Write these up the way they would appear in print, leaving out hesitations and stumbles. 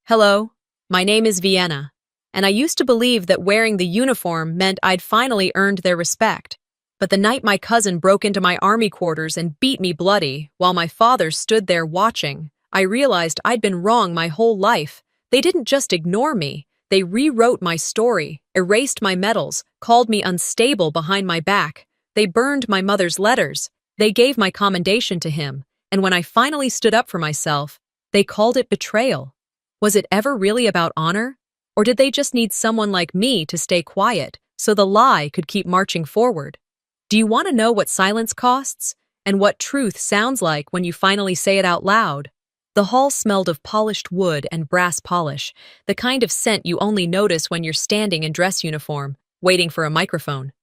Hello, my name is Vienna, and I used to believe that wearing the uniform meant I'd finally earned their respect. But the night my cousin broke into my army quarters and beat me bloody while my father stood there watching, I realized I'd been wrong my whole life. They didn't just ignore me, they rewrote my story, erased my medals, called me unstable behind my back. They burned my mother's letters. They gave my commendation to him, and when I finally stood up for myself, they called it betrayal. Was it ever really about honor? Or did they just need someone like me to stay quiet so the lie could keep marching forward? Do you want to know what silence costs? And what truth sounds like when you finally say it out loud? The hall smelled of polished wood and brass polish, the kind of scent you only notice when you're standing in dress uniform, waiting for a microphone.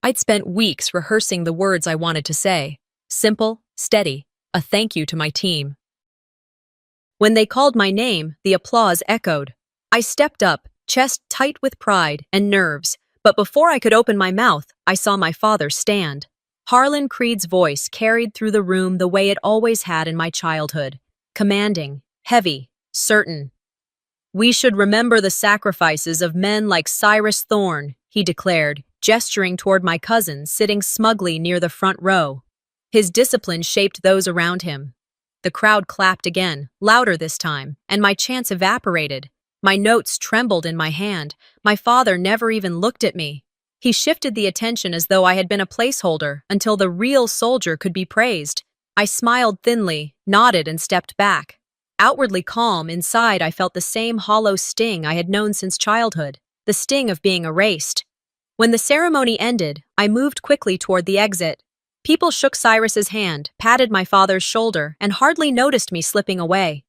I'd spent weeks rehearsing the words I wanted to say. Simple, steady, a thank you to my team. When they called my name, the applause echoed. I stepped up, chest tight with pride and nerves, but before I could open my mouth, I saw my father stand. Harlan Creed's voice carried through the room the way it always had in my childhood. Commanding, heavy, certain. "We should remember the sacrifices of men like Cyrus Thorne," he declared, gesturing toward my cousin sitting smugly near the front row. His discipline shaped those around him. The crowd clapped again, louder this time, and my chance evaporated. My notes trembled in my hand. My father never even looked at me. He shifted the attention as though I had been a placeholder until the real soldier could be praised. I smiled thinly, nodded, and stepped back. Outwardly calm, inside I felt the same hollow sting I had known since childhood, the sting of being erased. When the ceremony ended, I moved quickly toward the exit. People shook Cyrus's hand, patted my father's shoulder, and hardly noticed me slipping away.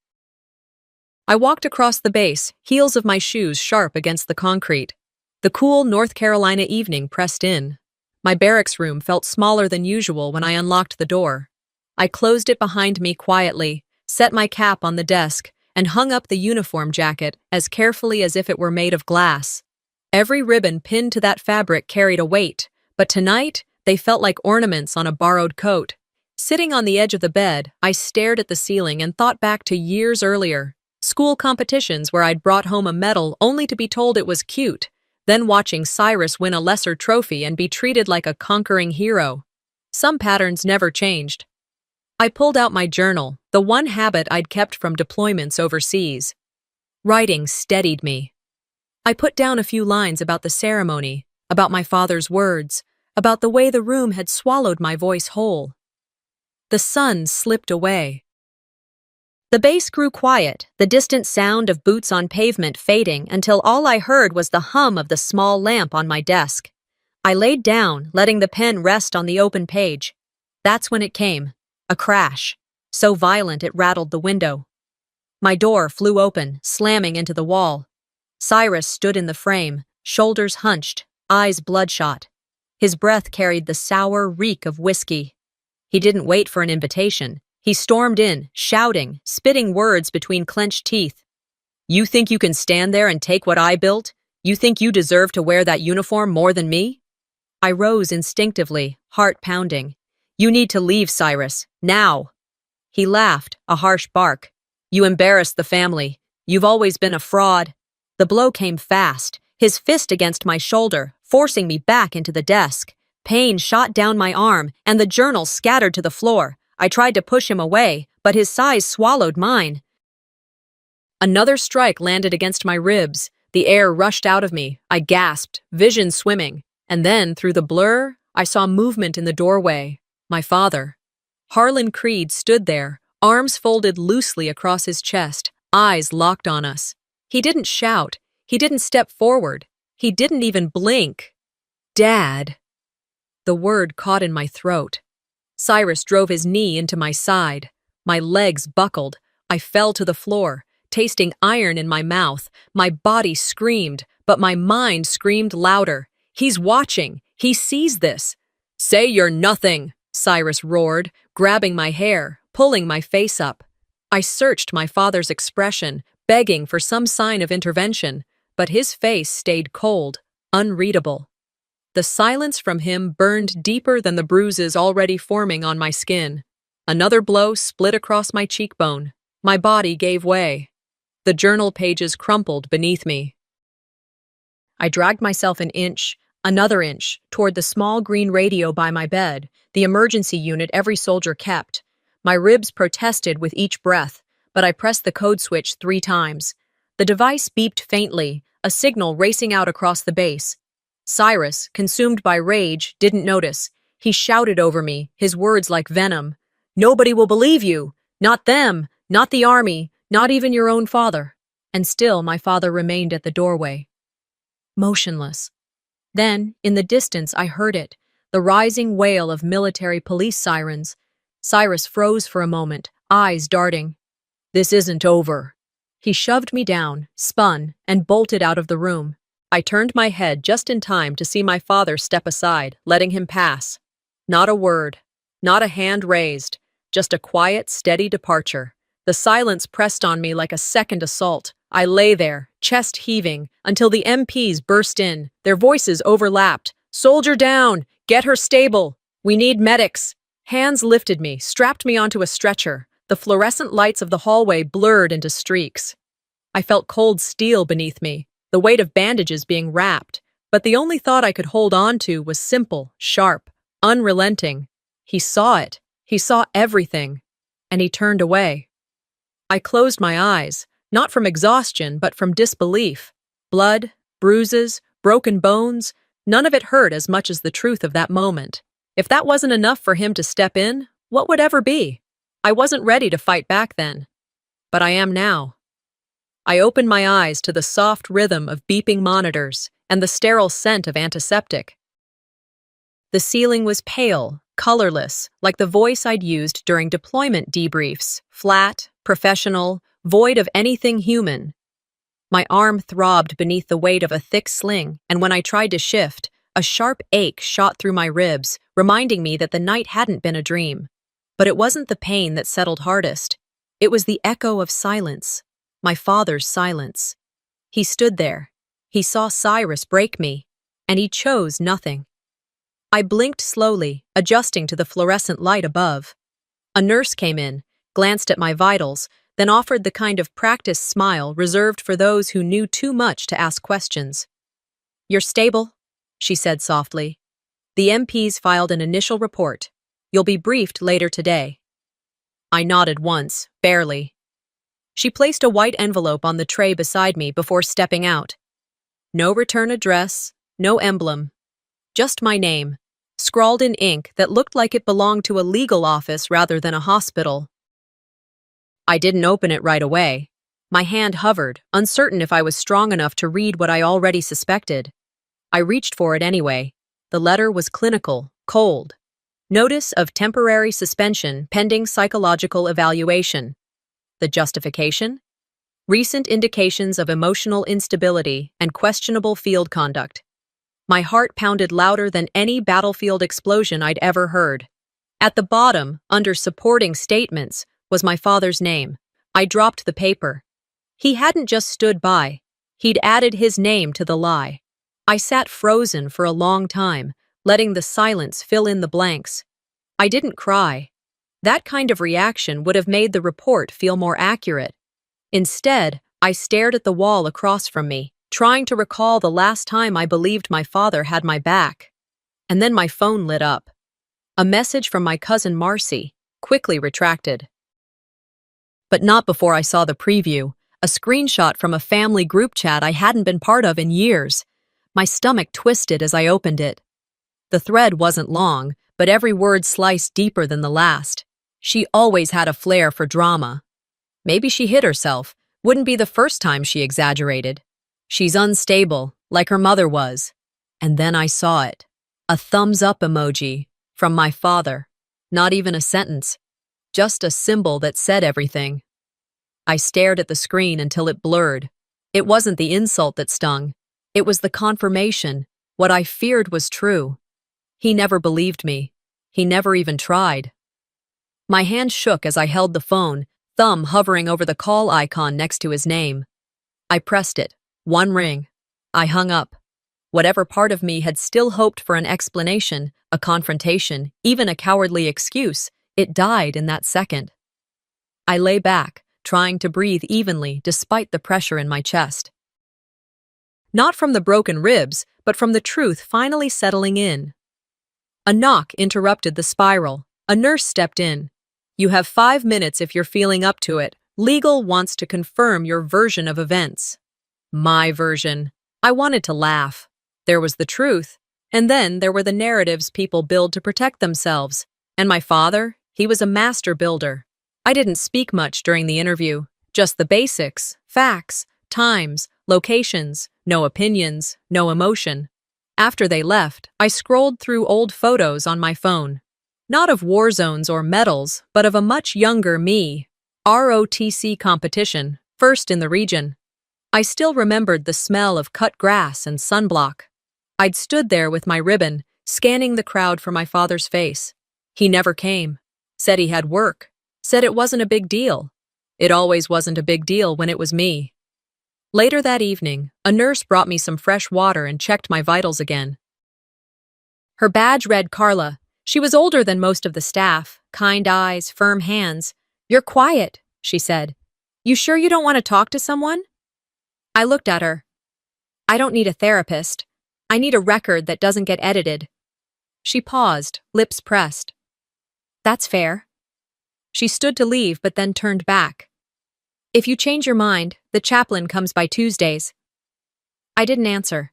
I walked across the base, heels of my shoes sharp against the concrete. The cool North Carolina evening pressed in. My barracks room felt smaller than usual when I unlocked the door. I closed it behind me quietly, set my cap on the desk, and hung up the uniform jacket as carefully as if it were made of glass. Every ribbon pinned to that fabric carried a weight, but tonight, they felt like ornaments on a borrowed coat. Sitting on the edge of the bed, I stared at the ceiling and thought back to years earlier. School competitions where I'd brought home a medal only to be told it was cute, then watching Cyrus win a lesser trophy and be treated like a conquering hero. Some patterns never changed. I pulled out my journal, the one habit I'd kept from deployments overseas. Writing steadied me. I put down a few lines about the ceremony, about my father's words, about the way the room had swallowed my voice whole. The sun slipped away. The bass grew quiet, the distant sound of boots on pavement fading until all I heard was the hum of the small lamp on my desk. I laid down, letting the pen rest on the open page. That's when it came. A crash, so violent it rattled the window. My door flew open, slamming into the wall. Cyrus stood in the frame, shoulders hunched, eyes bloodshot. His breath carried the sour reek of whiskey. He didn't wait for an invitation. He stormed in, shouting, spitting words between clenched teeth. "You think you can stand there and take what I built? You think you deserve to wear that uniform more than me?" I rose instinctively, heart pounding. "You need to leave, Cyrus, now." He laughed, a harsh bark. "You embarrassed the family. You've always been a fraud." The blow came fast, his fist against my shoulder, forcing me back into the desk. Pain shot down my arm, and the journal scattered to the floor. I tried to push him away, but his size swallowed mine. Another strike landed against my ribs. The air rushed out of me. I gasped, vision swimming. And then, through the blur, I saw movement in the doorway. My father. Harlan Creed stood there, arms folded loosely across his chest, eyes locked on us. He didn't shout. He didn't step forward. He didn't even blink. "Dad." The word caught in my throat. Cyrus drove his knee into my side. My legs buckled. I fell to the floor, tasting iron in my mouth. My body screamed, but my mind screamed louder. "He's watching. He sees this." "Say you're nothing," Cyrus roared, grabbing my hair, pulling my face up. I searched my father's expression, begging for some sign of intervention, but his face stayed cold, unreadable. The silence from him burned deeper than the bruises already forming on my skin. Another blow split across my cheekbone. My body gave way. The journal pages crumpled beneath me. I dragged myself an inch, another inch, toward the small green radio by my bed, the emergency unit every soldier kept. My ribs protested with each breath, but I pressed the code switch 3 times. The device beeped faintly, a signal racing out across the base. Cyrus, consumed by rage, didn't notice. He shouted over me, his words like venom. "Nobody will believe you! Not them! Not the army! Not even your own father!" And still my father remained at the doorway, motionless. Then, in the distance, I heard it, the rising wail of military police sirens. Cyrus froze for a moment, eyes darting. "This isn't over." He shoved me down, spun, and bolted out of the room. I turned my head just in time to see my father step aside, letting him pass. Not a word, not a hand raised, just a quiet, steady departure. The silence pressed on me like a second assault. I lay there, chest heaving, until the MPs burst in. Their voices overlapped. "Soldier down! Get her stable! We need medics!" Hands lifted me, strapped me onto a stretcher. The fluorescent lights of the hallway blurred into streaks. I felt cold steel beneath me, the weight of bandages being wrapped, but the only thought I could hold on to was simple, sharp, unrelenting. He saw it. He saw everything. And he turned away. I closed my eyes, not from exhaustion, but from disbelief. Blood, bruises, broken bones, none of it hurt as much as the truth of that moment. If that wasn't enough for him to step in, what would ever be? I wasn't ready to fight back then. But I am now. I opened my eyes to the soft rhythm of beeping monitors and the sterile scent of antiseptic. The ceiling was pale, colorless, like the voice I'd used during deployment debriefs, flat, professional, void of anything human. My arm throbbed beneath the weight of a thick sling, and when I tried to shift, a sharp ache shot through my ribs, reminding me that the night hadn't been a dream. But it wasn't the pain that settled hardest. It was the echo of silence, my father's silence. He stood there. He saw Cyrus break me, and he chose nothing. I blinked slowly, adjusting to the fluorescent light above. A nurse came in, glanced at my vitals, then offered the kind of practiced smile reserved for those who knew too much to ask questions. "You're stable," she said softly. "The MPs filed an initial report. You'll be briefed later today." I nodded once, barely. She placed a white envelope on the tray beside me before stepping out. No return address, no emblem. Just my name, scrawled in ink that looked like it belonged to a legal office rather than a hospital. I didn't open it right away. My hand hovered, uncertain if I was strong enough to read what I already suspected. I reached for it anyway. The letter was clinical, cold. Notice of temporary suspension pending psychological evaluation. The justification? Recent indications of emotional instability and questionable field conduct. My heart pounded louder than any battlefield explosion I'd ever heard. At the bottom, under supporting statements, was my father's name. I dropped the paper. He hadn't just stood by. He'd added his name to the lie. I sat frozen for a long time, letting the silence fill in the blanks. I didn't cry. That kind of reaction would have made the report feel more accurate. Instead, I stared at the wall across from me, trying to recall the last time I believed my father had my back. And then my phone lit up. A message from my cousin Marcy, quickly retracted. But not before I saw the preview, a screenshot from a family group chat I hadn't been part of in years. My stomach twisted as I opened it. The thread wasn't long, but every word sliced deeper than the last. She always had a flair for drama. Maybe she hid herself. Wouldn't be the first time she exaggerated. She's unstable, like her mother was. And then I saw it. A thumbs up emoji from my father. Not even a sentence. Just a symbol that said everything. I stared at the screen until it blurred. It wasn't the insult that stung. It was the confirmation. What I feared was true. He never believed me. He never even tried. My hand shook as I held the phone, thumb hovering over the call icon next to his name. I pressed it. One ring. I hung up. Whatever part of me had still hoped for an explanation, a confrontation, even a cowardly excuse, it died in that second. I lay back, trying to breathe evenly despite the pressure in my chest. Not from the broken ribs, but from the truth finally settling in. A knock interrupted the spiral. A nurse stepped in. "You have 5 minutes if you're feeling up to it. Legal wants to confirm your version of events." My version. I wanted to laugh. There was the truth, and then there were the narratives people build to protect themselves. And my father, he was a master builder. I didn't speak much during the interview, just the basics, facts, times, locations, no opinions, no emotion. After they left, I scrolled through old photos on my phone. Not of war zones or medals, but of a much younger me. ROTC competition, first in the region. I still remembered the smell of cut grass and sunblock. I'd stood there with my ribbon, scanning the crowd for my father's face. He never came. Said he had work. Said it wasn't a big deal. It always wasn't a big deal when it was me. Later that evening, a nurse brought me some fresh water and checked my vitals again. Her badge read Carla. She was older than most of the staff, kind eyes, firm hands. "You're quiet," she said. "You sure you don't want to talk to someone?" I looked at her. "I don't need a therapist. I need a record that doesn't get edited." She paused, lips pressed. "That's fair." She stood to leave but then turned back. "If you change your mind, the chaplain comes by Tuesdays." I didn't answer.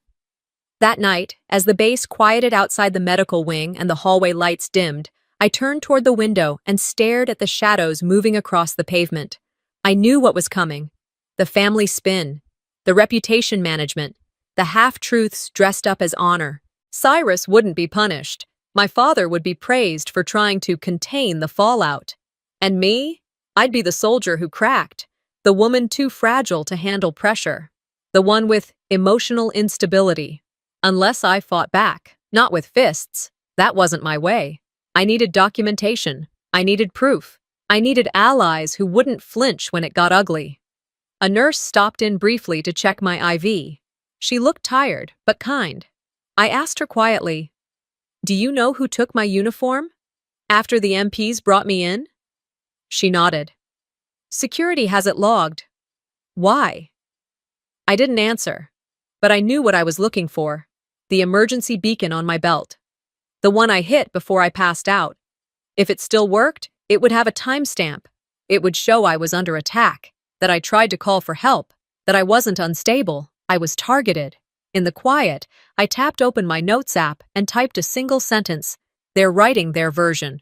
That night, as the base quieted outside the medical wing and the hallway lights dimmed, I turned toward the window and stared at the shadows moving across the pavement. I knew what was coming. The family spin, the reputation management, the half-truths dressed up as honor. Cyrus wouldn't be punished. My father would be praised for trying to contain the fallout. And me? I'd be the soldier who cracked, the woman too fragile to handle pressure, the one with emotional instability. Unless I fought back, not with fists. That wasn't my way. I needed documentation. I needed proof. I needed allies who wouldn't flinch when it got ugly. A nurse stopped in briefly to check my IV. She looked tired, but kind. I asked her quietly, "Do you know who took my uniform? After the MPs brought me in?" She nodded. "Security has it logged." "Why?" I didn't answer, but I knew what I was looking for. The emergency beacon on my belt. The one I hit before I passed out. If it still worked, it would have a timestamp. It would show I was under attack, that I tried to call for help, that I wasn't unstable, I was targeted. In the quiet, I tapped open my notes app and typed a single sentence. "They're writing their version."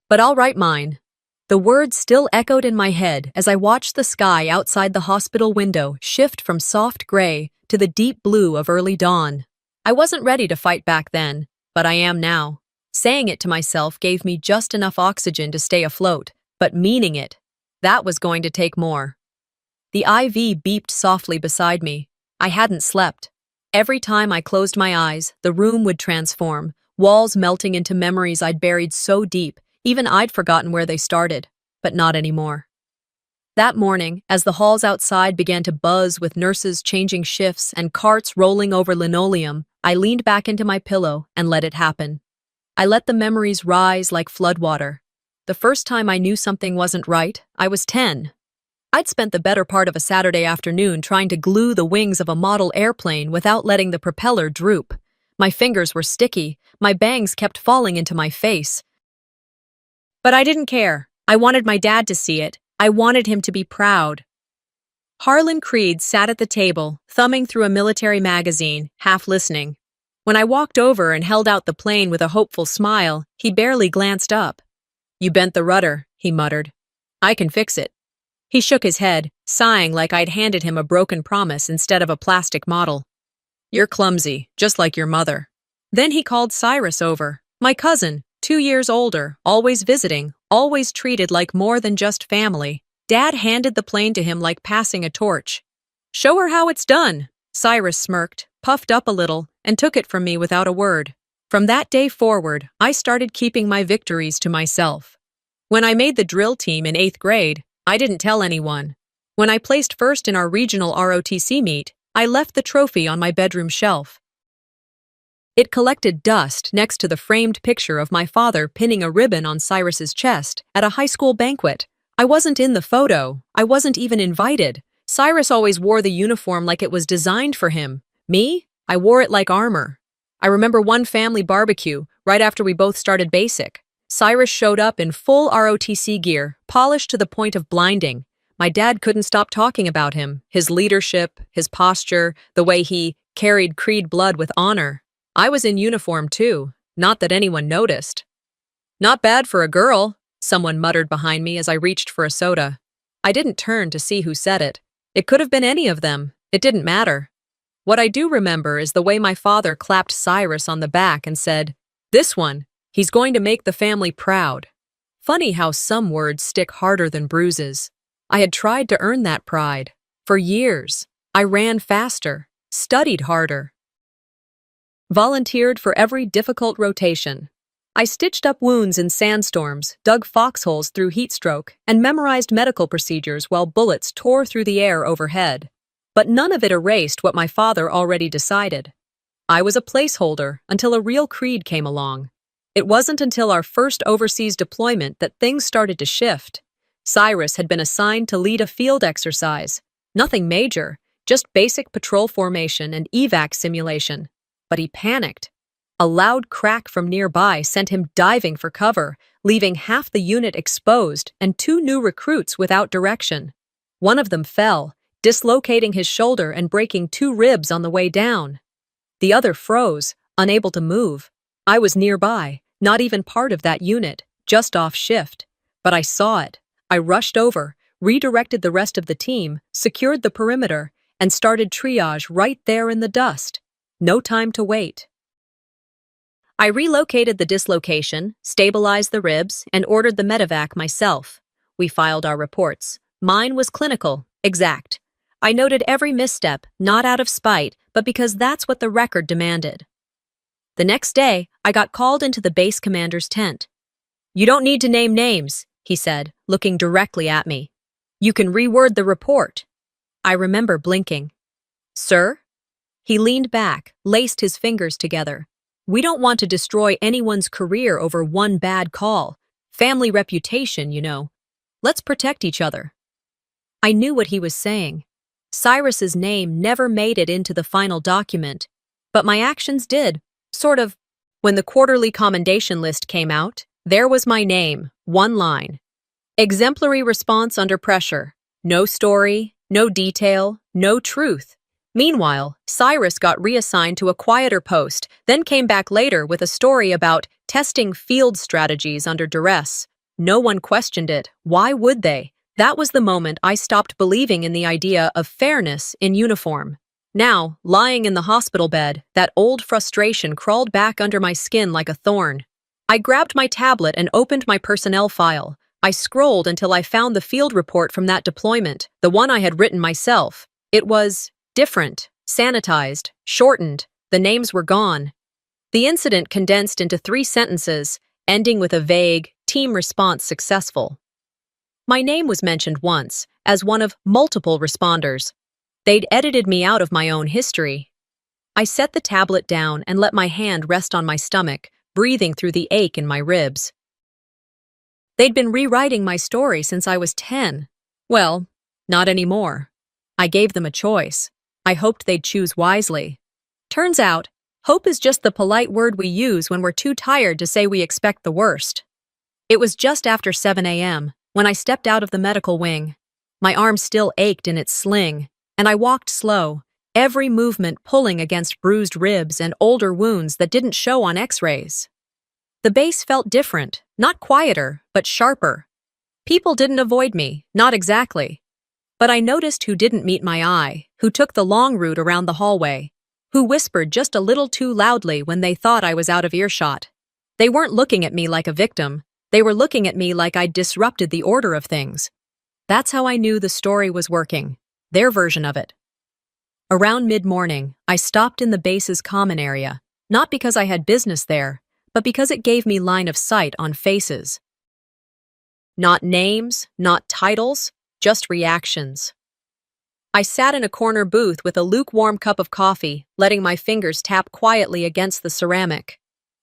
But I'll write mine. The words still echoed in my head as I watched the sky outside the hospital window shift from soft gray to the deep blue of early dawn. I wasn't ready to fight back then, but I am now. Saying it to myself gave me just enough oxygen to stay afloat, but meaning it, that was going to take more. The IV beeped softly beside me. I hadn't slept. Every time I closed my eyes, the room would transform, walls melting into memories I'd buried so deep, even I'd forgotten where they started, but not anymore. That morning, as the halls outside began to buzz with nurses changing shifts and carts rolling over linoleum, I leaned back into my pillow and let it happen. I let the memories rise like floodwater. The first time I knew something wasn't right, I was 10. I'd spent the better part of a Saturday afternoon trying to glue the wings of a model airplane without letting the propeller droop. My fingers were sticky, my bangs kept falling into my face. But I didn't care. I wanted my dad to see it. I wanted him to be proud. Harlan Creed sat at the table, thumbing through a military magazine, half listening. When I walked over and held out the plane with a hopeful smile, he barely glanced up. "You bent the rudder," he muttered. "I can fix it." He shook his head, sighing like I'd handed him a broken promise instead of a plastic model. "You're clumsy, just like your mother." Then he called Cyrus over, my cousin, 2 years older, always visiting, always treated like more than just family. Dad handed the plane to him like passing a torch. "Show her how it's done." Cyrus smirked, puffed up a little, and took it from me without a word. From that day forward, I started keeping my victories to myself. When I made the drill team in 8th grade, I didn't tell anyone. When I placed first in our regional ROTC meet, I left the trophy on my bedroom shelf. It collected dust next to the framed picture of my father pinning a ribbon on Cyrus's chest at a high school banquet. I wasn't in the photo. I wasn't even invited. Cyrus always wore the uniform like it was designed for him. Me? I wore it like armor. I remember one family barbecue, right after we both started basic. Cyrus showed up in full ROTC gear, polished to the point of blinding. My dad couldn't stop talking about him, his leadership, his posture, the way he carried Creed blood with honor. I was in uniform too, not that anyone noticed. Not bad for a girl, someone muttered behind me as I reached for a soda. I didn't turn to see who said it. It could have been any of them. It didn't matter. What I do remember is the way my father clapped Cyrus on the back and said, "This one, he's going to make the family proud." Funny how some words stick harder than bruises. I had tried to earn that pride. For years, I ran faster, studied harder, volunteered for every difficult rotation. I stitched up wounds in sandstorms, dug foxholes through heat stroke, and memorized medical procedures while bullets tore through the air overhead. But none of it erased what my father already decided. I was a placeholder until a real Creed came along. It wasn't until our first overseas deployment that things started to shift. Cyrus had been assigned to lead a field exercise. Nothing major, just basic patrol formation and evac simulation. But he panicked. A loud crack from nearby sent him diving for cover, leaving half the unit exposed and 2 new recruits without direction. One of them fell, dislocating his shoulder and breaking 2 ribs on the way down. The other froze, unable to move. I was nearby, not even part of that unit, just off shift. But I saw it. I rushed over, redirected the rest of the team, secured the perimeter, and started triage right there in the dust. No time to wait. I relocated the dislocation, stabilized the ribs, and ordered the medevac myself. We filed our reports. Mine was clinical, exact. I noted every misstep, not out of spite, but because that's what the record demanded. The next day, I got called into the base commander's tent. "You don't need to name names," he said, looking directly at me. "You can reword the report." I remember blinking. "Sir?" He leaned back, laced his fingers together. "We don't want to destroy anyone's career over one bad call. Family reputation, you know. Let's protect each other." I knew what he was saying. Cyrus's name never made it into the final document, but my actions did, sort of. When the quarterly commendation list came out, there was my name, one line. Exemplary response under pressure. No story, no detail, no truth. Meanwhile, Cyrus got reassigned to a quieter post, then came back later with a story about testing field strategies under duress. No one questioned it. Why would they? That was the moment I stopped believing in the idea of fairness in uniform. Now, lying in the hospital bed, that old frustration crawled back under my skin like a thorn. I grabbed my tablet and opened my personnel file. I scrolled until I found the field report from that deployment, the one I had written myself. It was different, sanitized, shortened. The names were gone. The incident condensed into 3 sentences, ending with a vague, team response successful. My name was mentioned once, as one of multiple responders. They'd edited me out of my own history. I set the tablet down and let my hand rest on my stomach, breathing through the ache in my ribs. They'd been rewriting my story since I was 10. Well, not anymore. I gave them a choice. I hoped they'd choose wisely. Turns out, hope is just the polite word we use when we're too tired to say we expect the worst. It was just after 7 a.m. when I stepped out of the medical wing. My arm still ached in its sling, and I walked slow, every movement pulling against bruised ribs and older wounds that didn't show on x-rays. The base felt different, not quieter, but sharper. People didn't avoid me, not exactly. But I noticed who didn't meet my eye, who took the long route around the hallway, who whispered just a little too loudly when they thought I was out of earshot. They weren't looking at me like a victim. They were looking at me like I'd disrupted the order of things. That's how I knew the story was working, their version of it. Around mid-morning, I stopped in the base's common area, not because I had business there, but because it gave me line of sight on faces. Not names, not titles, just reactions. I sat in a corner booth with a lukewarm cup of coffee, letting my fingers tap quietly against the ceramic.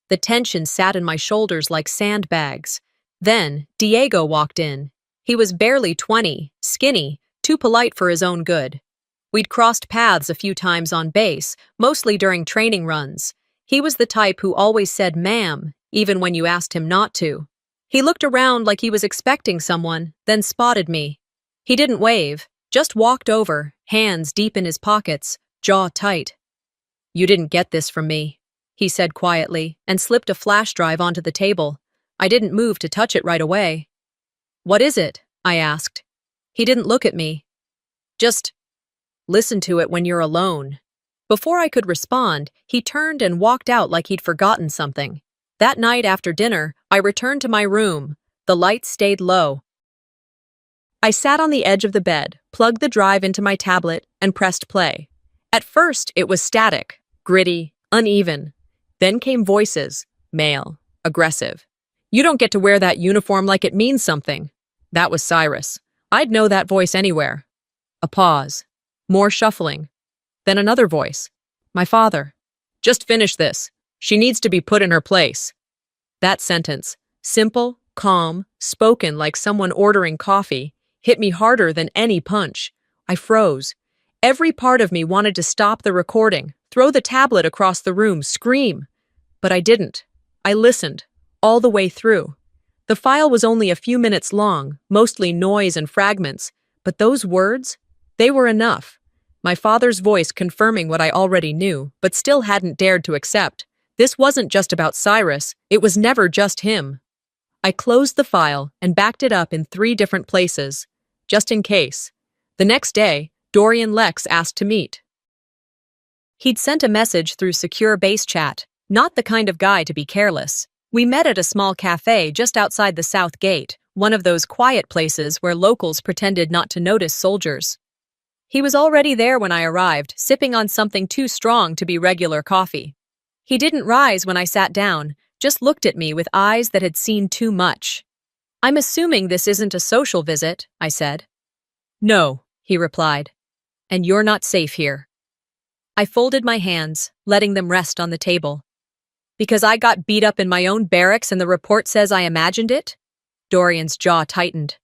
The tension sat in my shoulders like sandbags. Then, Diego walked in. He was barely 20, skinny, too polite for his own good. We'd crossed paths a few times on base, mostly during training runs. He was the type who always said ma'am, even when you asked him not to. He looked around like he was expecting someone, then spotted me. He didn't wave, just walked over, hands deep in his pockets, jaw tight. "You didn't get this from me," he said quietly, and slipped a flash drive onto the table. I didn't move to touch it right away. "What is it?" I asked. He didn't look at me. "Just listen to it when you're alone." Before I could respond, he turned and walked out like he'd forgotten something. That night after dinner, I returned to my room. The lights stayed low. I sat on the edge of the bed, plugged the drive into my tablet, and pressed play. At first, it was static, gritty, uneven. Then came voices, male, aggressive. "You don't get to wear that uniform like it means something." That was Cyrus. I'd know that voice anywhere. A pause. More shuffling. Then another voice. My father. "Just finish this. She needs to be put in her place." That sentence, simple, calm, spoken like someone ordering coffee, hit me harder than any punch. I froze. Every part of me wanted to stop the recording, throw the tablet across the room, scream. But I didn't. I listened, all the way through. The file was only a few minutes long, mostly noise and fragments, but those words, they were enough. My father's voice confirming what I already knew, but still hadn't dared to accept. This wasn't just about Cyrus, it was never just him. I closed the file and backed it up in 3 different places, just in case. The next day, Dorian Lex asked to meet. He'd sent a message through secure base chat, not the kind of guy to be careless. We met at a small cafe just outside the South Gate, one of those quiet places where locals pretended not to notice soldiers. He was already there when I arrived, sipping on something too strong to be regular coffee. He didn't rise when I sat down, just looked at me with eyes that had seen too much. "I'm assuming this isn't a social visit," I said. "No," he replied. "And you're not safe here." I folded my hands, letting them rest on the table. "Because I got beat up in my own barracks and the report says I imagined it?" Dorian's jaw tightened.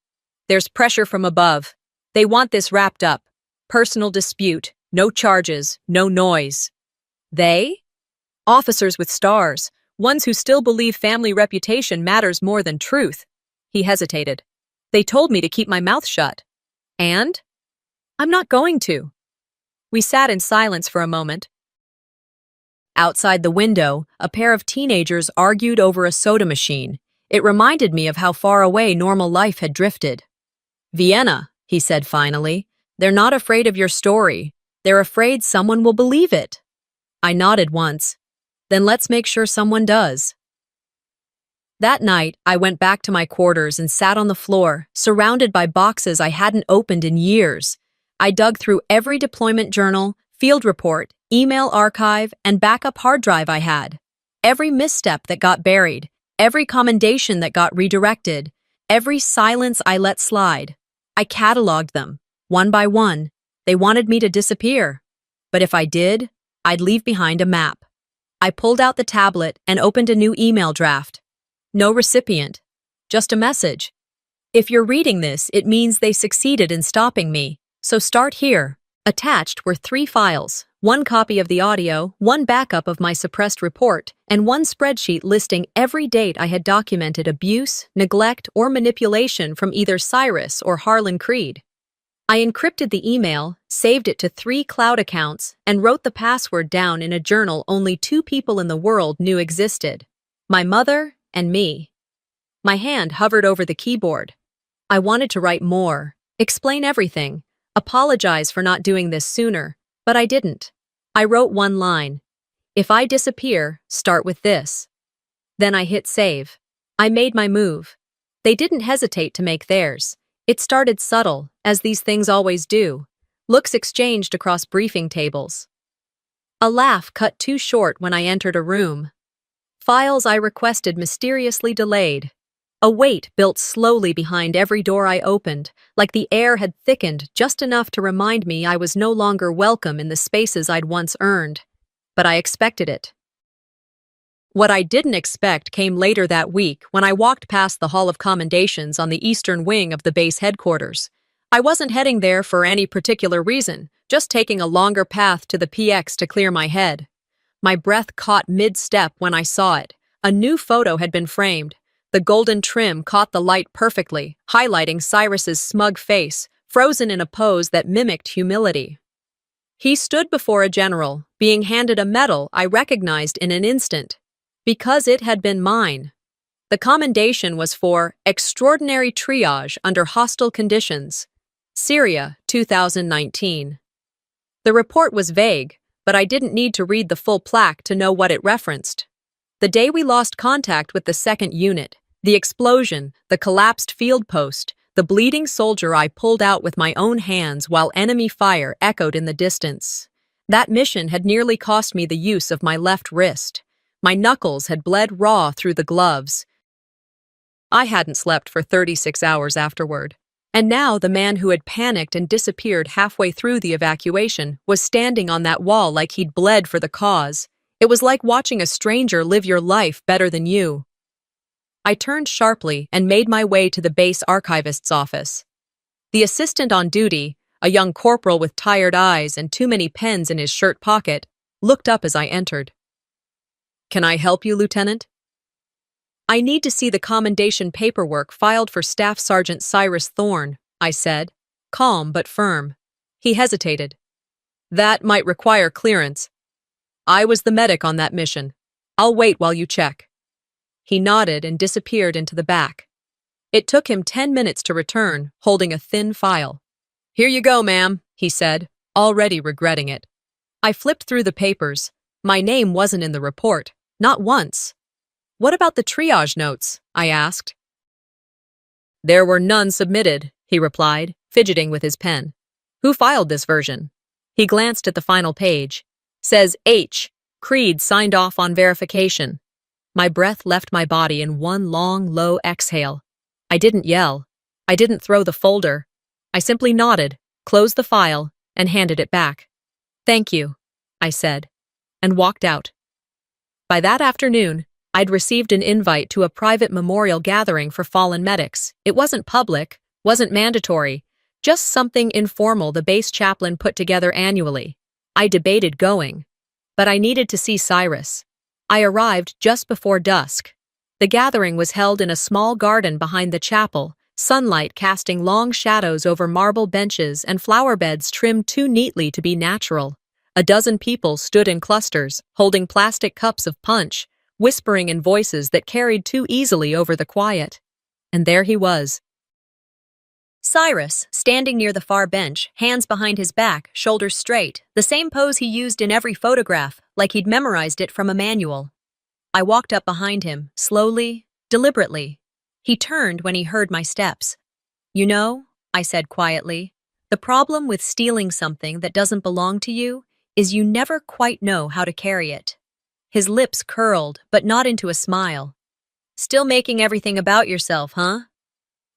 "There's pressure from above. They want this wrapped up. Personal dispute, no charges, no noise." "They?" "Officers with stars, ones who still believe family reputation matters more than truth." He hesitated. "They told me to keep my mouth shut." "And?" "I'm not going to." We sat in silence for a moment. Outside the window, a pair of teenagers argued over a soda machine. It reminded me of how far away normal life had drifted. "Vienna," he said finally, "they're not afraid of your story. They're afraid someone will believe it." I nodded once. "Then let's make sure someone does." That night, I went back to my quarters and sat on the floor, surrounded by boxes I hadn't opened in years. I dug through every deployment journal, field report, email archive, and backup hard drive I had. Every misstep that got buried, every commendation that got redirected, every silence I let slide. I cataloged them, one by one. They wanted me to disappear. But if I did, I'd leave behind a map. I pulled out the tablet and opened a new email draft. No recipient, just a message. "If you're reading this, it means they succeeded in stopping me. So start here." Attached were 3 files, 1 copy of the audio, 1 backup of my suppressed report, and 1 spreadsheet listing every date I had documented abuse, neglect, or manipulation from either Cyrus or Harlan Creed. I encrypted the email, saved it to 3 cloud accounts, and wrote the password down in a journal only 2 people in the world knew existed: my mother and me. My hand hovered over the keyboard. I wanted to write more, explain everything, apologize for not doing this sooner, but I didn't. I wrote 1 line. "If I disappear, start with this." Then I hit save. I made my move. They didn't hesitate to make theirs. It started subtle, as these things always do. Looks exchanged across briefing tables. A laugh cut too short when I entered a room. Files I requested mysteriously delayed. A weight built slowly behind every door I opened, like the air had thickened just enough to remind me I was no longer welcome in the spaces I'd once earned. But I expected it. What I didn't expect came later that week when I walked past the Hall of Commendations on the eastern wing of the base headquarters. I wasn't heading there for any particular reason, just taking a longer path to the PX to clear my head. My breath caught mid-step when I saw it. A new photo had been framed. The golden trim caught the light perfectly, highlighting Cyrus's smug face, frozen in a pose that mimicked humility. He stood before a general, being handed a medal I recognized in an instant, because it had been mine. The commendation was for Extraordinary Triage Under Hostile Conditions, Syria, 2019. The report was vague, but I didn't need to read the full plaque to know what it referenced. The day we lost contact with the second unit, the explosion, the collapsed field post, the bleeding soldier I pulled out with my own hands while enemy fire echoed in the distance. That mission had nearly cost me the use of my left wrist. My knuckles had bled raw through the gloves. I hadn't slept for 36 hours afterward. And now the man who had panicked and disappeared halfway through the evacuation was standing on that wall like he'd bled for the cause. It was like watching a stranger live your life better than you. I turned sharply and made my way to the base archivist's office. The assistant on duty, a young corporal with tired eyes and too many pens in his shirt pocket, looked up as I entered. "Can I help you, Lieutenant?" "I need to see the commendation paperwork filed for Staff Sergeant Cyrus Thorne," I said, calm but firm. He hesitated. "That might require clearance. I was the medic on that mission. I'll wait while you check." He nodded and disappeared into the back. It took him 10 minutes to return, holding a thin file. "Here you go, ma'am," he said, already regretting it. I flipped through the papers. My name wasn't in the report, not once. "What about the triage notes?" I asked. "There were none submitted," he replied, fidgeting with his pen. "Who filed this version?" He glanced at the final page. "Says H. Creed signed off on verification." My breath left my body in one long, low exhale. I didn't yell. I didn't throw the folder. I simply nodded, closed the file, and handed it back. "Thank you," I said, and walked out. By that afternoon, I'd received an invite to a private memorial gathering for fallen medics. It wasn't public, wasn't mandatory, just something informal the base chaplain put together annually. I debated going, but I needed to see Cyrus. I arrived just before dusk. The gathering was held in a small garden behind the chapel, sunlight casting long shadows over marble benches and flower beds trimmed too neatly to be natural. A dozen people stood in clusters, holding plastic cups of punch, whispering in voices that carried too easily over the quiet. And there he was. Cyrus, standing near the far bench, hands behind his back, shoulders straight, the same pose he used in every photograph, like he'd memorized it from a manual. I walked up behind him, slowly, deliberately. He turned when he heard my steps. "You know," I said quietly, "the problem with stealing something that doesn't belong to you is you never quite know how to carry it." His lips curled, but not into a smile. "Still making everything about yourself, huh?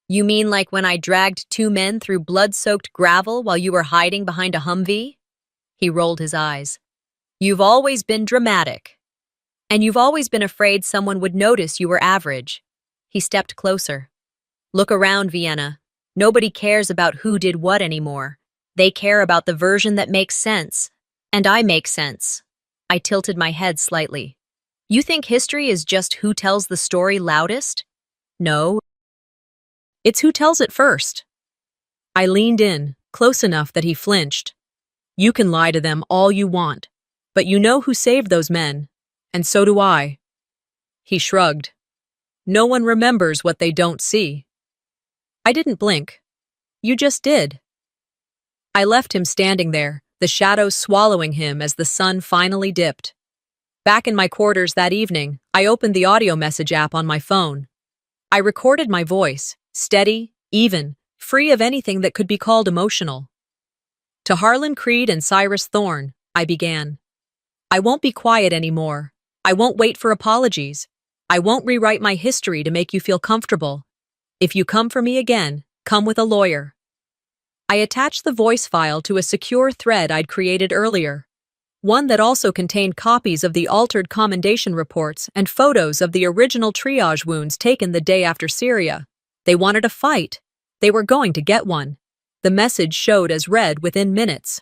You mean like when I dragged 2 men through blood-soaked gravel while you were hiding behind a Humvee?" He rolled his eyes. "You've always been dramatic. And you've always been afraid someone would notice you were average." He stepped closer. "Look around, Vienna. Nobody cares about who did what anymore. They care about the version that makes sense. And I make sense." I tilted my head slightly. "You think history is just who tells the story loudest?" "No. It's who tells it first." I leaned in, close enough that he flinched. "You can lie to them all you want, but you know who saved those men, and so do I." He shrugged. "No one remembers what they don't see." I didn't blink. "You just did." I left him standing there, the shadows swallowing him as the sun finally dipped. Back in my quarters that evening, I opened the audio message app on my phone. I recorded my voice, steady, even, free of anything that could be called emotional. "To Harlan Creed and Cyrus Thorne," I began. "I won't be quiet anymore. I won't wait for apologies. I won't rewrite my history to make you feel comfortable. If you come for me again, come with a lawyer." I attached the voice file to a secure thread I'd created earlier. one that also contained copies of the altered commendation reports and photos of the original triage wounds taken the day after Syria. They wanted a fight. They were going to get one. The message showed as read within minutes.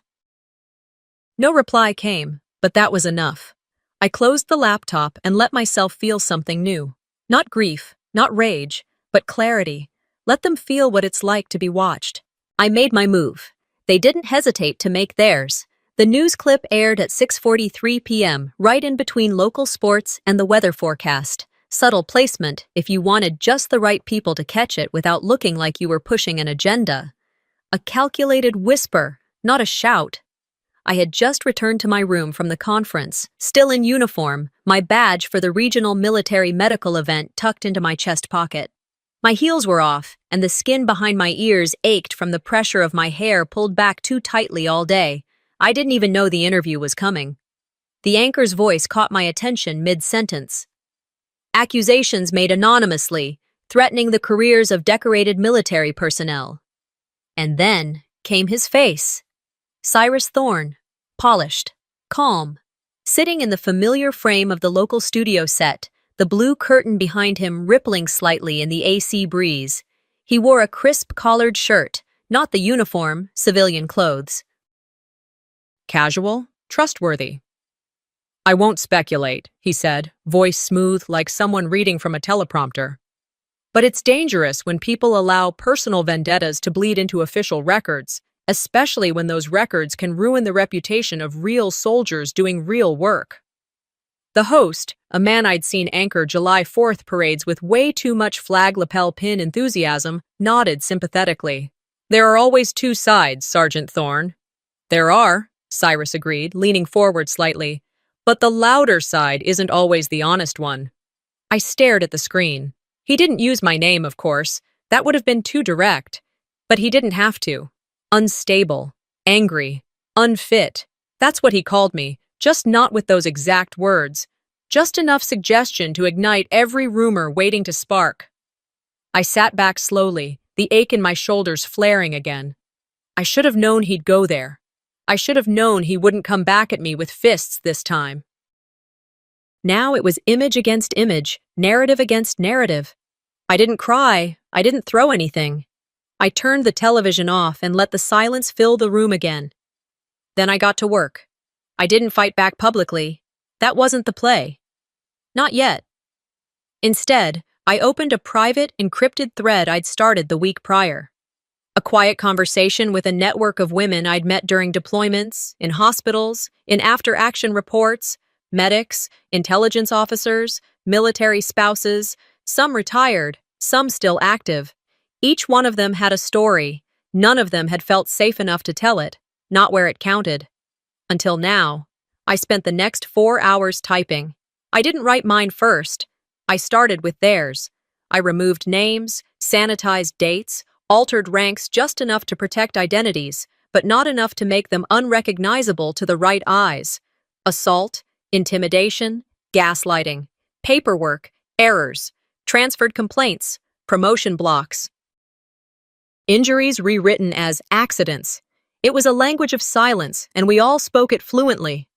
No reply came, but that was enough. I closed the laptop and let myself feel something new. Not grief, not rage, but clarity. Let them feel what it's like to be watched. I made my move. They didn't hesitate to make theirs. The news clip aired at 6:43 p.m., right in between local sports and the weather forecast. Subtle placement if you wanted just the right people to catch it without looking like you were pushing an agenda. A calculated whisper, not a shout. I had just returned to my room from the conference, still in uniform, my badge for the regional military medical event tucked into my chest pocket. My heels were off, and the skin behind my ears ached from the pressure of my hair pulled back too tightly all day. I didn't even know the interview was coming. The anchor's voice caught my attention mid-sentence. Accusations made anonymously, threatening the careers of decorated military personnel. And then came his face. Cyrus Thorne, polished, calm, sitting in the familiar frame of the local studio set, the blue curtain behind him rippling slightly in the AC breeze. He wore a crisp collared shirt, not the uniform, civilian clothes. Casual, trustworthy. "I won't speculate," he said, voice smooth like someone reading from a teleprompter. "But it's dangerous when people allow personal vendettas to bleed into official records, especially when those records can ruin the reputation of real soldiers doing real work." The host, a man I'd seen anchor July 4th parades with way too much flag lapel pin enthusiasm, nodded sympathetically. "There are always two sides, Sergeant Thorne." "There are," Cyrus agreed, leaning forward slightly. "But the louder side isn't always the honest one." I stared at the screen. He didn't use my name, of course. That would have been too direct. But he didn't have to. Unstable, angry, unfit. That's what he called me, just not with those exact words. Just enough suggestion to ignite every rumor waiting to spark. I sat back slowly, the ache in my shoulders flaring again. I should have known he'd go there. I should have known he wouldn't come back at me with fists this time. Now it was image against image, narrative against narrative. I didn't cry. I didn't throw anything. I turned the television off and let the silence fill the room again. Then I got to work. I didn't fight back publicly. That wasn't the play. Not yet. Instead, I opened a private, encrypted thread I'd started the week prior. A quiet conversation with a network of women I'd met during deployments, in hospitals, in after-action reports, medics, intelligence officers, military spouses, some retired, some still active. Each one of them had a story. None of them had felt safe enough to tell it, not where it counted. Until now, I spent the next 4 hours typing. I didn't write mine first. I started with theirs. I removed names, sanitized dates, altered ranks just enough to protect identities, but not enough to make them unrecognizable to the right eyes. Assault, intimidation, gaslighting, paperwork, errors, transferred complaints, promotion blocks. Injuries rewritten as accidents. It was a language of silence, and we all spoke it fluently.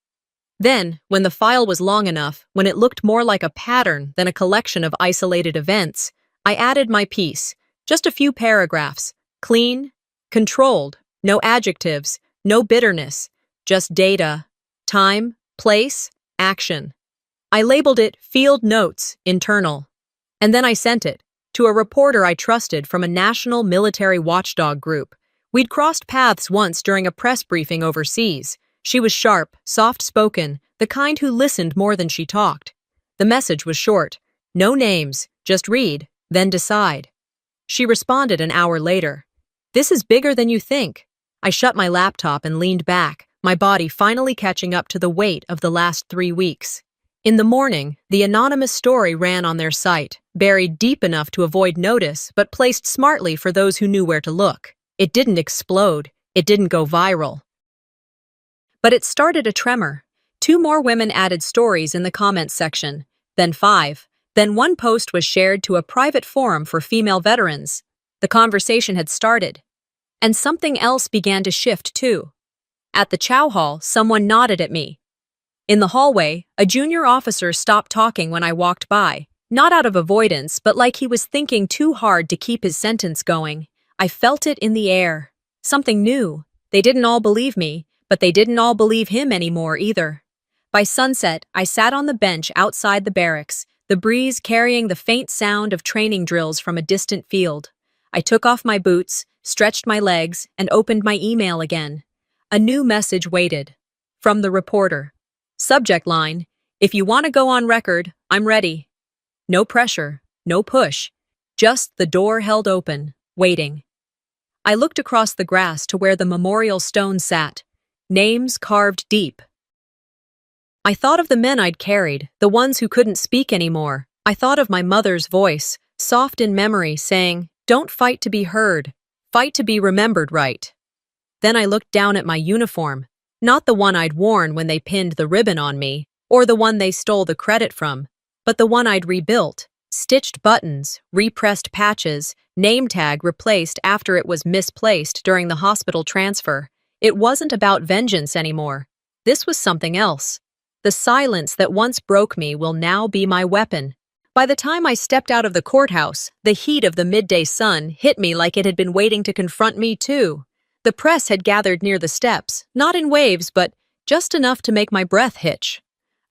Then, when the file was long enough, when it looked more like a pattern than a collection of isolated events, I added my piece, just a few paragraphs, clean, controlled, no adjectives, no bitterness, just data, time, place, action. I labeled it Field Notes, Internal. And then I sent it to a reporter I trusted from a national military watchdog group. We'd crossed paths once during a press briefing overseas. She was sharp, soft-spoken, the kind who listened more than she talked. The message was short. No names, just read, then decide. She responded an hour later. "This is bigger than you think." I shut my laptop and leaned back, my body finally catching up to the weight of the last 3 weeks. In the morning, the anonymous story ran on their site, buried deep enough to avoid notice, but placed smartly for those who knew where to look. It didn't explode. It didn't go viral. But it started a tremor. 2 more women added stories in the comments section, then 5. Then one post was shared to a private forum for female veterans. The conversation had started. And something else began to shift too. At the chow hall, someone nodded at me. In the hallway, a junior officer stopped talking when I walked by, not out of avoidance, but like he was thinking too hard to keep his sentence going. I felt it in the air. Something new. They didn't all believe me, but they didn't all believe him anymore either. By sunset, I sat on the bench outside the barracks, the breeze carrying the faint sound of training drills from a distant field. I took off my boots, stretched my legs, and opened my email again. A new message waited. From the reporter. Subject line, "If you want to go on record, I'm ready." No pressure, no push, just the door held open, waiting. I looked across the grass to where the memorial stone sat, names carved deep. I thought of the men I'd carried, the ones who couldn't speak anymore. I thought of my mother's voice, soft in memory, saying, "Don't fight to be heard, fight to be remembered right." Then I looked down at my uniform, not the one I'd worn when they pinned the ribbon on me, or the one they stole the credit from, but the one I'd rebuilt, stitched buttons, repressed patches, name tag replaced after it was misplaced during the hospital transfer. It wasn't about vengeance anymore. This was something else. The silence that once broke me will now be my weapon. By the time I stepped out of the courthouse, the heat of the midday sun hit me like it had been waiting to confront me too. The press had gathered near the steps, not in waves, but just enough to make my breath hitch.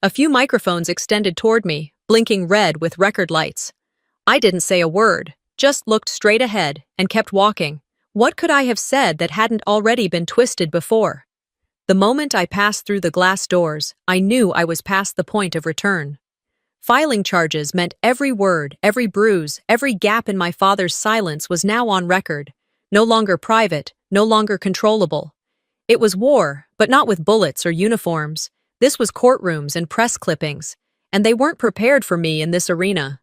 A few microphones extended toward me, blinking red with record lights. I didn't say a word, just looked straight ahead and kept walking. What could I have said that hadn't already been twisted before? The moment I passed through the glass doors, I knew I was past the point of return. Filing charges meant every word, every bruise, every gap in my father's silence was now on record. No longer private, no longer controllable. It was war, but not with bullets or uniforms. This was courtrooms and press clippings, and they weren't prepared for me in this arena.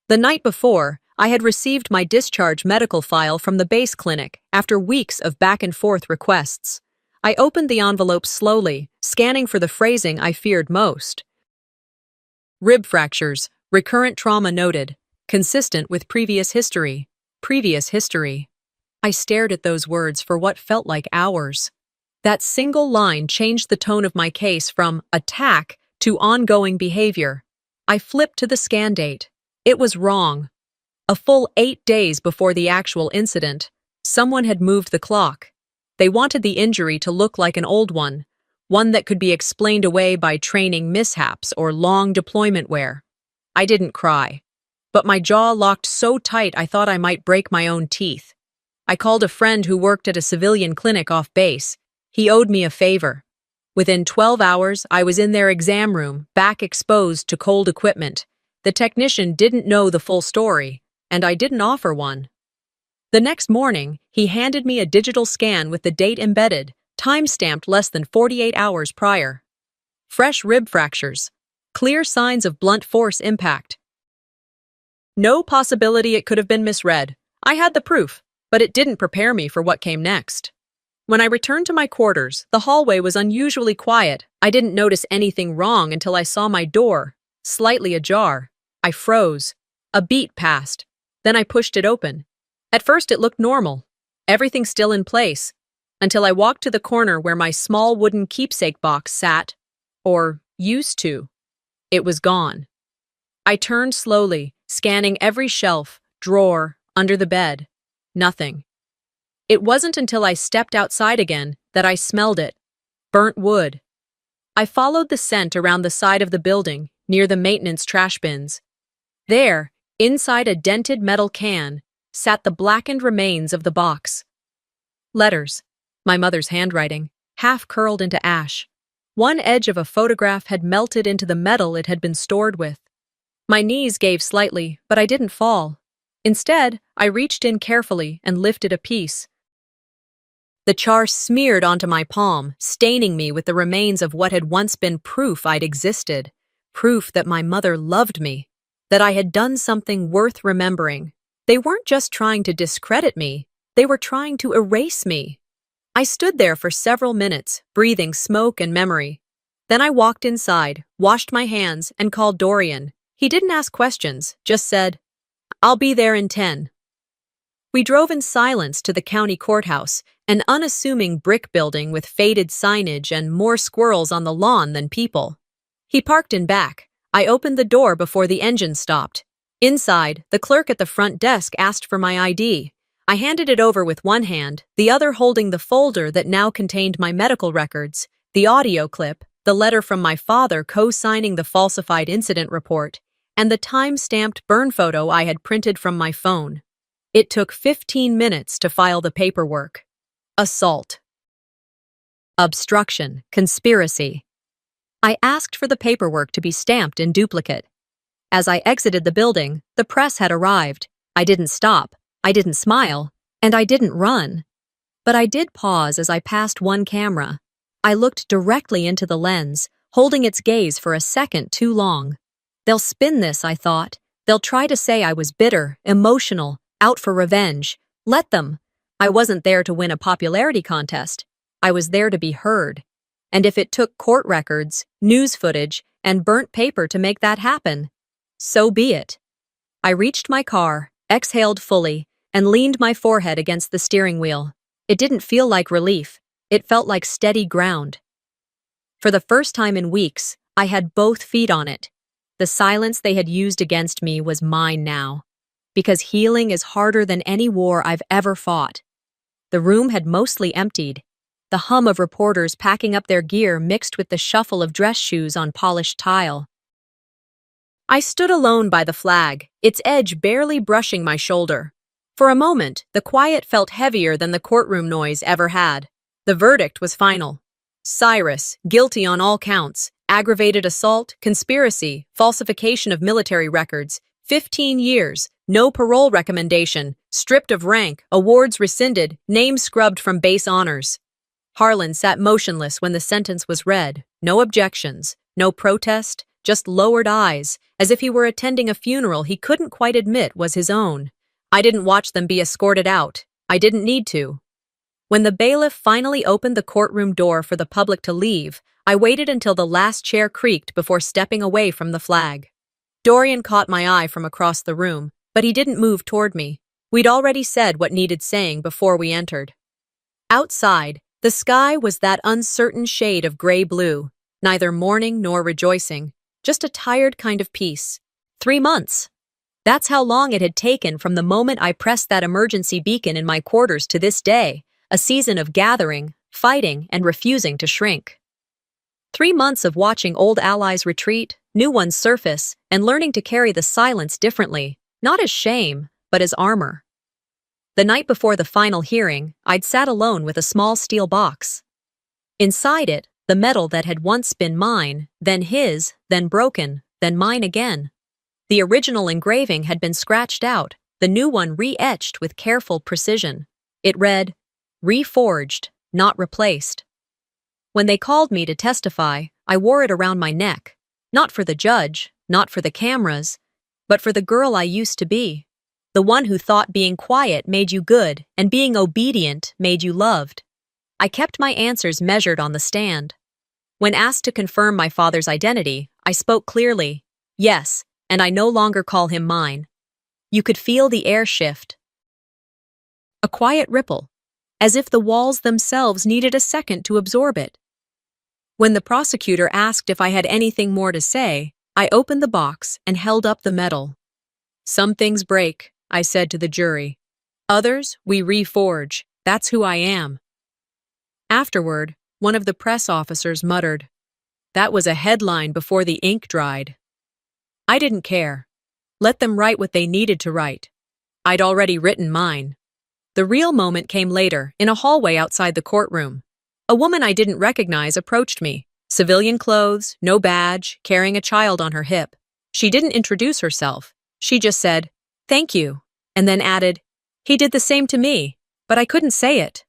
The night before, I had received my discharge medical file from the base clinic after weeks of back-and-forth requests. I opened the envelope slowly, scanning for the phrasing I feared most. Rib fractures, recurrent trauma noted, consistent with previous history. Previous history. I stared at those words for what felt like hours. That single line changed the tone of my case from attack to ongoing behavior. I flipped to the scan date. It was wrong. A full 8 days before the actual incident, someone had moved the clock. They wanted the injury to look like an old one that could be explained away by training mishaps or long deployment wear. I didn't cry, but my jaw locked so tight I thought I might break my own teeth. I called a friend who worked at a civilian clinic off base. He owed me a favor. Within 12 hours, I was in their exam room, back exposed to cold equipment. The technician didn't know the full story, and I didn't offer one. The next morning, he handed me a digital scan with the date embedded, time-stamped less than 48 hours prior. Fresh rib fractures. Clear signs of blunt force impact. No possibility it could have been misread. I had the proof, but it didn't prepare me for what came next. When I returned to my quarters, the hallway was unusually quiet. I didn't notice anything wrong until I saw my door, slightly ajar. I froze. A beat passed. Then I pushed it open. At first it looked normal, everything still in place, until I walked to the corner where my small wooden keepsake box sat, or used to. It was gone. I turned slowly, scanning every shelf, drawer, under the bed. Nothing. It wasn't until I stepped outside again that I smelled it. Burnt wood. I followed the scent around the side of the building, near the maintenance trash bins. There, inside a dented metal can, sat the blackened remains of the box. Letters, my mother's handwriting, half curled into ash. One edge of a photograph had melted into the metal it had been stored with. My knees gave slightly, but I didn't fall. Instead, I reached in carefully and lifted a piece. The char smeared onto my palm, staining me with the remains of what had once been proof I'd existed, proof that my mother loved me, that I had done something worth remembering. They weren't just trying to discredit me, they were trying to erase me. I stood there for several minutes, breathing smoke and memory. Then I walked inside, washed my hands, and called Dorian. He didn't ask questions, just said, "I'll be there in 10." We drove in silence to the county courthouse, An unassuming brick building with faded signage and more squirrels on the lawn than people. He parked in back. I opened the door before the engine stopped. Inside, the clerk at the front desk asked for my ID. I handed it over with one hand, the other holding the folder that now contained my medical records, the audio clip, the letter from my father co-signing the falsified incident report, and the time-stamped burn photo I had printed from my phone. It took 15 minutes to file the paperwork. Assault. Obstruction. Conspiracy. I asked for the paperwork to be stamped in duplicate. As I exited the building, the press had arrived. I didn't stop, I didn't smile, and I didn't run. But I did pause as I passed one camera. I looked directly into the lens, holding its gaze for a second too long. They'll spin this, I thought. They'll try to say I was bitter, emotional, out for revenge. Let them. I wasn't there to win a popularity contest. I was there to be heard. And if it took court records, news footage, and burnt paper to make that happen, so be it. I reached my car, exhaled fully, and leaned my forehead against the steering wheel. It didn't feel like relief. It felt like steady ground. For the first time in weeks, I had both feet on it. The silence they had used against me was mine now. Because healing is harder than any war I've ever fought. The room had mostly emptied. The hum of reporters packing up their gear mixed with the shuffle of dress shoes on polished tile. I stood alone by the flag, its edge barely brushing my shoulder. For a moment, the quiet felt heavier than the courtroom noise ever had. The verdict was final. Cyrus, guilty on all counts, aggravated assault, conspiracy, falsification of military records, 15 years, no parole recommendation, stripped of rank, awards rescinded, name scrubbed from base honors. Harlan sat motionless when the sentence was read. No objections, no protest, just lowered eyes, as if he were attending a funeral he couldn't quite admit was his own. I didn't watch them be escorted out. I didn't need to. When the bailiff finally opened the courtroom door for the public to leave, I waited until the last chair creaked before stepping away from the flag. Dorian caught my eye from across the room, but he didn't move toward me. We'd already said what needed saying before we entered. Outside, the sky was that uncertain shade of gray-blue, neither mourning nor rejoicing, just a tired kind of peace. 3 months. That's how long it had taken from the moment I pressed that emergency beacon in my quarters to this day, a season of gathering, fighting, and refusing to shrink. 3 months of watching old allies retreat, new ones surface, and learning to carry the silence differently, not as shame, but as armor. The night before the final hearing, I'd sat alone with a small steel box. Inside it, the metal that had once been mine, then his, then broken, then mine again. The original engraving had been scratched out, the new one re-etched with careful precision. It read, "Reforged, not replaced." When they called me to testify, I wore it around my neck, not for the judge, not for the cameras, but for the girl I used to be, the one who thought being quiet made you good and being obedient made you loved. I kept my answers measured on the stand. When asked to confirm my father's identity, I spoke clearly, yes, and I no longer call him mine. You could feel the air shift. A quiet ripple, as if the walls themselves needed a second to absorb it. When the prosecutor asked if I had anything more to say, I opened the box and held up the medal. "Some things break," I said to the jury. "Others, we reforge. That's who I am." Afterward, one of the press officers muttered, "That was a headline before the ink dried." I didn't care. Let them write what they needed to write. I'd already written mine. The real moment came later, in a hallway outside the courtroom. A woman I didn't recognize approached me. Civilian clothes, no badge, carrying a child on her hip. She didn't introduce herself. She just said, "Thank you," and then added, "He did the same to me, but I couldn't say it."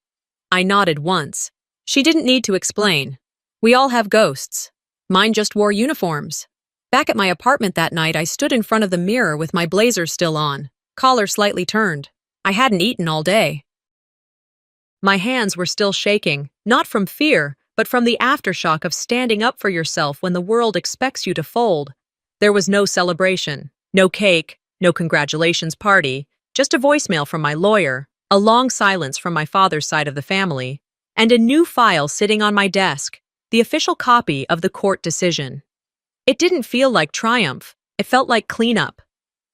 I nodded once. She didn't need to explain. We all have ghosts. Mine just wore uniforms. Back at my apartment that night, I stood in front of the mirror with my blazer still on, collar slightly turned. I hadn't eaten all day. My hands were still shaking, not from fear, but from the aftershock of standing up for yourself when the world expects you to fold. There was no celebration, no cake, no congratulations party, just a voicemail from my lawyer, a long silence from my father's side of the family, and a new file sitting on my desk, the official copy of the court decision. It didn't feel like triumph, it felt like cleanup.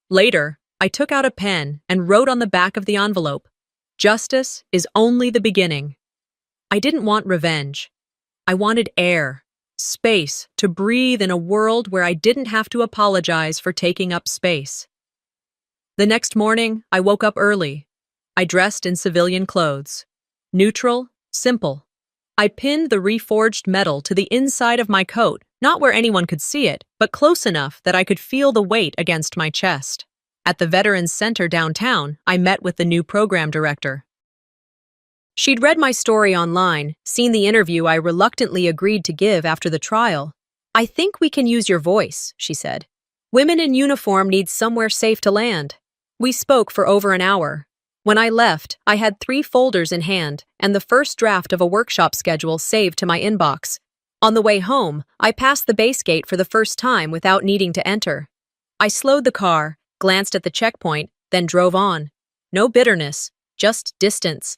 Later, I took out a pen and wrote on the back of the envelope, "Justice is only the beginning." I didn't want revenge. I wanted air, space to breathe in a world where I didn't have to apologize for taking up space. The next morning, I woke up early. I dressed in civilian clothes. Neutral, simple. I pinned the reforged metal to the inside of my coat, not where anyone could see it, but close enough that I could feel the weight against my chest. At the Veterans Center downtown, I met with the new program director. She'd read my story online, seen the interview I reluctantly agreed to give after the trial. "I think we can use your voice," she said. "Women in uniform need somewhere safe to land." We spoke for over an hour. When I left, I had 3 folders in hand and the first draft of a workshop schedule saved to my inbox. On the way home, I passed the base gate for the first time without needing to enter. I slowed the car, glanced at the checkpoint, then drove on. No bitterness, just distance.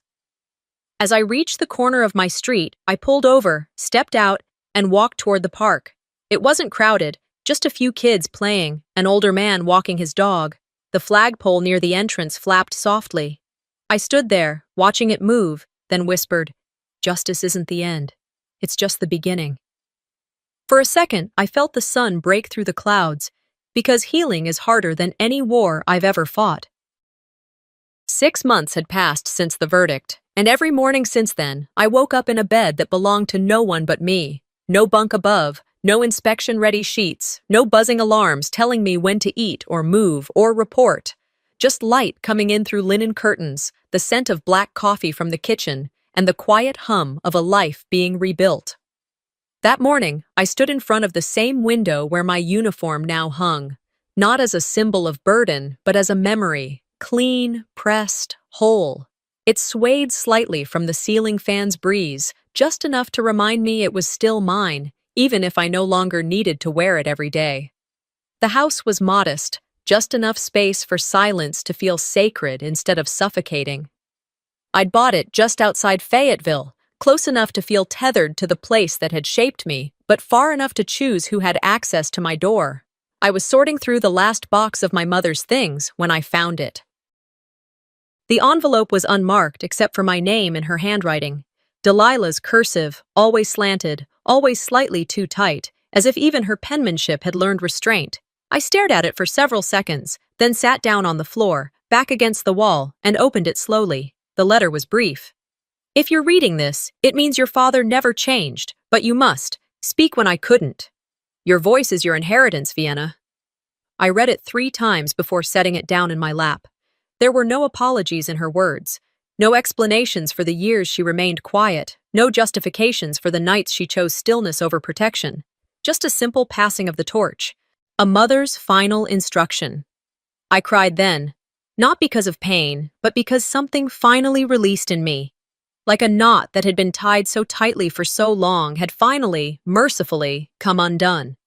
As I reached the corner of my street, I pulled over, stepped out, and walked toward the park. It wasn't crowded, just a few kids playing, an older man walking his dog. The flagpole near the entrance flapped softly. I stood there, watching it move, then whispered, "Justice isn't the end. It's just the beginning." For a second, I felt the sun break through the clouds, because healing is harder than any war I've ever fought. 6 months had passed since the verdict, and every morning since then, I woke up in a bed that belonged to no one but me. No bunk above, no inspection-ready sheets, no buzzing alarms telling me when to eat or move or report. Just light coming in through linen curtains, the scent of black coffee from the kitchen, and the quiet hum of a life being rebuilt. That morning, I stood in front of the same window where my uniform now hung, not as a symbol of burden, but as a memory, clean, pressed, whole. It swayed slightly from the ceiling fan's breeze, just enough to remind me it was still mine, even if I no longer needed to wear it every day. The house was modest, just enough space for silence to feel sacred instead of suffocating. I'd bought it just outside Fayetteville, close enough to feel tethered to the place that had shaped me, but far enough to choose who had access to my door. I was sorting through the last box of my mother's things when I found it. The envelope was unmarked except for my name in her handwriting. Delilah's cursive, always slanted, always slightly too tight, as if even her penmanship had learned restraint. I stared at it for several seconds, then sat down on the floor, back against the wall, and opened it slowly. The letter was brief. "If you're reading this, it means your father never changed, but you must. Speak when I couldn't. Your voice is your inheritance, Vienna." I read it 3 times before setting it down in my lap. There were no apologies in her words, no explanations for the years she remained quiet, no justifications for the nights she chose stillness over protection. Just a simple passing of the torch. A mother's final instruction. I cried then, not because of pain, but because something finally released in me. Like a knot that had been tied so tightly for so long had finally, mercifully, come undone.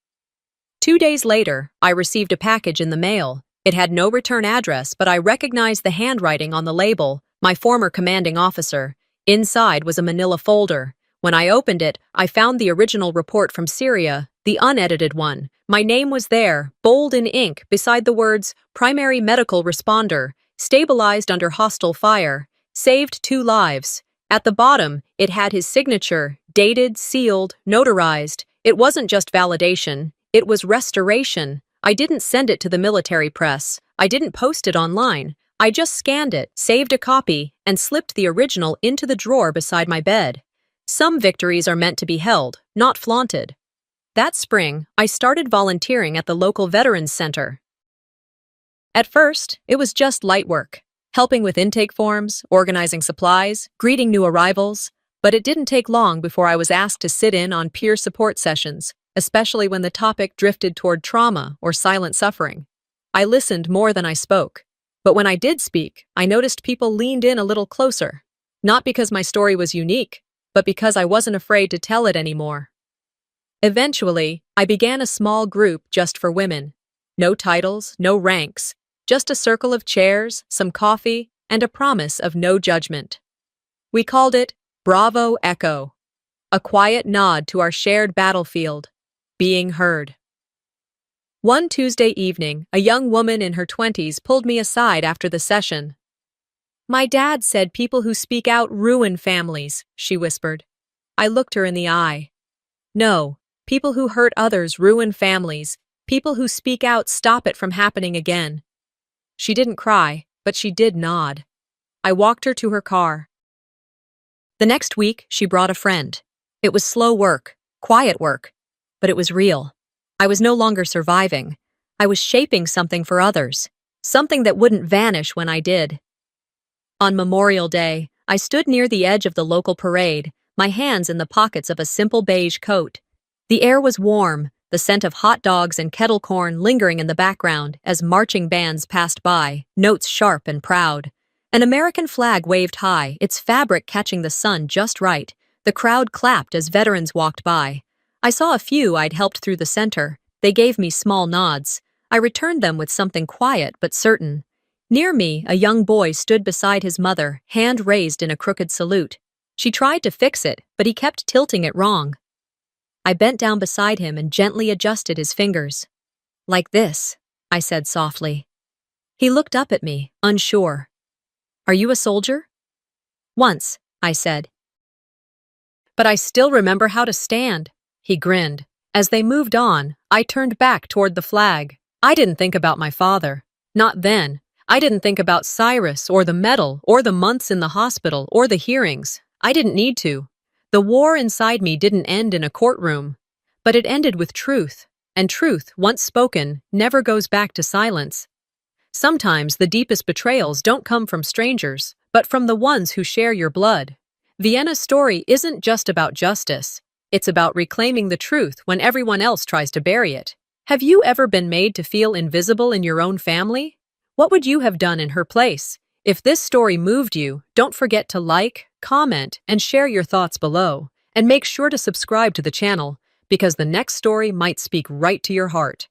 2 days later, I received a package in the mail. It had no return address, but I recognized the handwriting on the label, my former commanding officer. Inside was a manila folder. When I opened it, I found the original report from Syria, the unedited one. My name was there, bold in ink, beside the words, "Primary Medical Responder, Stabilized under Hostile Fire, Saved 2 lives. At the bottom, it had his signature, dated, sealed, notarized. It wasn't just validation, it was restoration. I didn't send it to the military press. I didn't post it online. I just scanned it, saved a copy, and slipped the original into the drawer beside my bed. Some victories are meant to be held, not flaunted. That spring, I started volunteering at the local Veterans Center. At first, it was just light work, helping with intake forms, organizing supplies, greeting new arrivals, but it didn't take long before I was asked to sit in on peer support sessions, especially when the topic drifted toward trauma or silent suffering. I listened more than I spoke, but when I did speak, I noticed people leaned in a little closer, not because my story was unique, but because I wasn't afraid to tell it anymore. Eventually, I began a small group just for women. No titles, no ranks, just a circle of chairs, some coffee, and a promise of no judgment. We called it Bravo Echo, a quiet nod to our shared battlefield, being heard. One Tuesday evening, a young woman in her 20s pulled me aside after the session. "My dad said people who speak out ruin families," she whispered. I looked her in the eye. "No, people who hurt others ruin families. People who speak out stop it from happening again." She didn't cry, but she did nod. I walked her to her car. The next week, she brought a friend. It was slow work, quiet work, but it was real. I was no longer surviving. I was shaping something for others, something that wouldn't vanish when I did. On Memorial Day, I stood near the edge of the local parade, my hands in the pockets of a simple beige coat. The air was warm, the scent of hot dogs and kettle corn lingering in the background as marching bands passed by, notes sharp and proud. An American flag waved high, its fabric catching the sun just right. The crowd clapped as veterans walked by. I saw a few I'd helped through the center. They gave me small nods. I returned them with something quiet but certain. Near me, a young boy stood beside his mother, hand raised in a crooked salute. She tried to fix it, but he kept tilting it wrong. I bent down beside him and gently adjusted his fingers. "Like this," I said softly. He looked up at me, unsure. "Are you a soldier?" "Once," I said. "But I still remember how to stand." He grinned. As they moved on, I turned back toward the flag. I didn't think about my father. Not then. I didn't think about Cyrus or the medal or the months in the hospital or the hearings. I didn't need to. The war inside me didn't end in a courtroom. But it ended with truth. And truth, once spoken, never goes back to silence. Sometimes the deepest betrayals don't come from strangers, but from the ones who share your blood. Vienna's story isn't just about justice. It's about reclaiming the truth when everyone else tries to bury it. Have you ever been made to feel invisible in your own family? What would you have done in her place? If this story moved you, don't forget to like, comment, and share your thoughts below. And make sure to subscribe to the channel, because the next story might speak right to your heart.